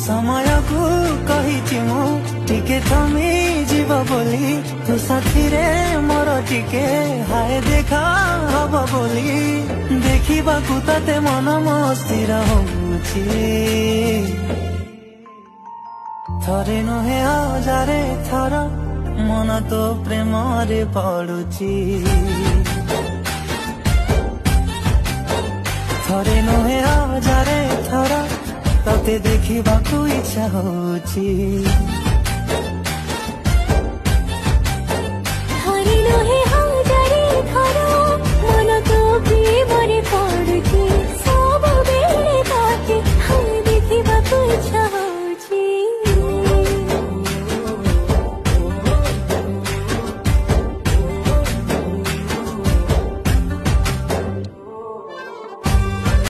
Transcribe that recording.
समय को कही मु टिके थमी जीव बोली तू साथी रे मोर टिके हाय देखा हब बोली देखा ते मन मस्तिर होउछि थरे नुहे हजारे थर मन तो प्रेम रे पड़ुछि थरे नुहे हजारे थर तते देखिबाकू इच्छा होउछि थरे नुहे